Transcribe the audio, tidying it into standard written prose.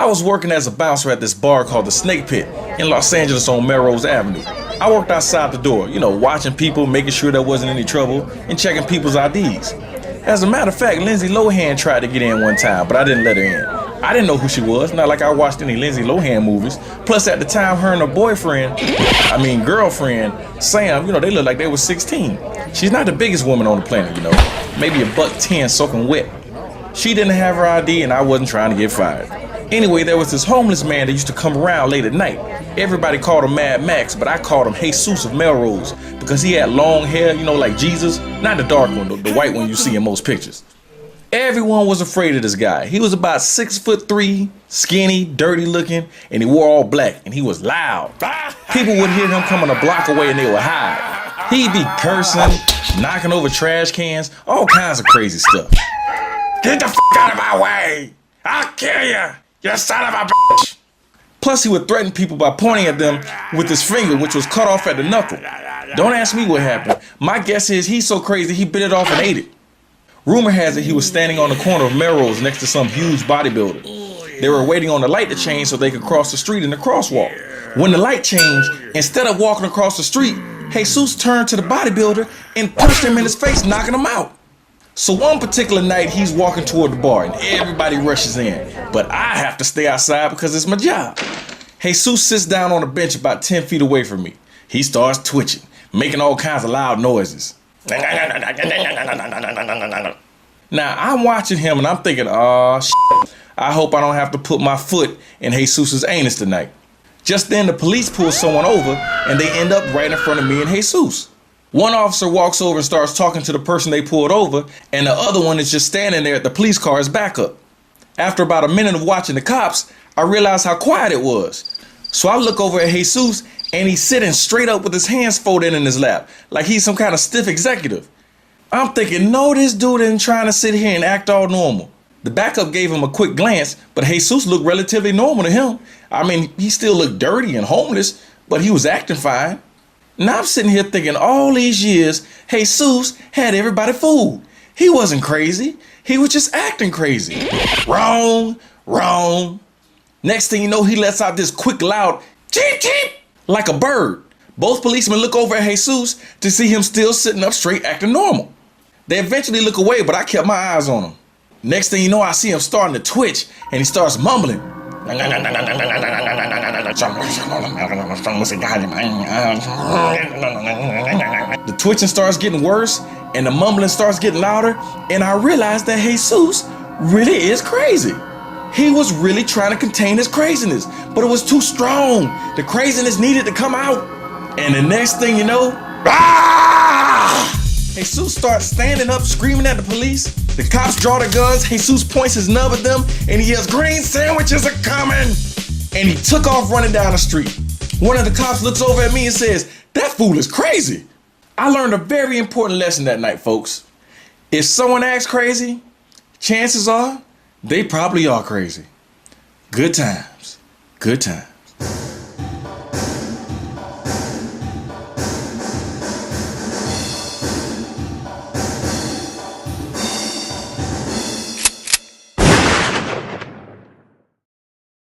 I was working as a bouncer at this bar called the Snake Pit in Los Angeles on Melrose Avenue. I worked outside the door, watching people, making sure there wasn't any trouble, and checking people's IDs. As a matter of fact, Lindsay Lohan tried to get in one time, but I didn't let her in. I didn't know who she was, not like I watched any Lindsay Lohan movies. Plus, at the time, her and her girlfriend, Sam, they looked like they were 16. She's not the biggest woman on the planet, maybe $110 soaking wet. She didn't have her ID, and I wasn't trying to get fired. Anyway, there was this homeless man that used to come around late at night. Everybody called him Mad Max, but I called him Jesus of Melrose because he had long hair, like Jesus. Not the dark one, the white one you see in most pictures. Everyone was afraid of this guy. He was about 6'3", skinny, dirty looking, and he wore all black, and he was loud. People would hear him coming a block away and they would hide. He'd be cursing, knocking over trash cans, all kinds of crazy stuff. Get the f*** out of my way! I'll kill you! You son of a bitch! Plus, he would threaten people by pointing at them with his finger, which was cut off at the knuckle. Don't ask me what happened. My guess is he's so crazy he bit it off and ate it. Rumor has it he was standing on the corner of Melrose next to some huge bodybuilder. They were waiting on the light to change so they could cross the street in the crosswalk. When the light changed, instead of walking across the street, Jesus turned to the bodybuilder and punched him in his face, knocking him out. So one particular night, he's walking toward the bar and everybody rushes in. But I have to stay outside because it's my job. Jesus sits down on a bench about 10 feet away from me. He starts twitching, making all kinds of loud noises. Now, I'm watching him and I'm thinking, oh, shit. I hope I don't have to put my foot in Jesus's anus tonight. Just then, the police pull someone over and they end up right in front of me and Jesus. One officer walks over and starts talking to the person they pulled over, and the other one is just standing there at the police car's backup. After about a minute of watching the cops, I realized how quiet it was. So I look over at Jesus, and he's sitting straight up with his hands folded in his lap, like he's some kind of stiff executive. I'm thinking, no, this dude isn't trying to sit here and act all normal. The backup gave him a quick glance, but Jesus looked relatively normal to him. He still looked dirty and homeless, but he was acting fine. Now I'm sitting here thinking all these years, Jesus had everybody fooled. He wasn't crazy. He was just acting crazy. Wrong, wrong. Next thing you know, he lets out this quick, loud cheep, cheep, like a bird. Both policemen look over at Jesus to see him still sitting up straight, acting normal. They eventually look away, but I kept my eyes on him. Next thing you know, I see him starting to twitch, and he starts mumbling. The twitching starts getting worse and the mumbling starts getting louder, and I realized that Jesus really is crazy. He was really trying to contain his craziness, but it was too strong. The craziness needed to come out. And the next thing you know, Jesus starts standing up screaming at the police. The cops draw their guns. Jesus points his nub at them and he yells, "Green sandwiches are coming!" And he took off running down the street. One of the cops looks over at me and says, "That fool is crazy." I learned a very important lesson that night, folks. If someone acts crazy, chances are they probably are crazy. Good times. Good times.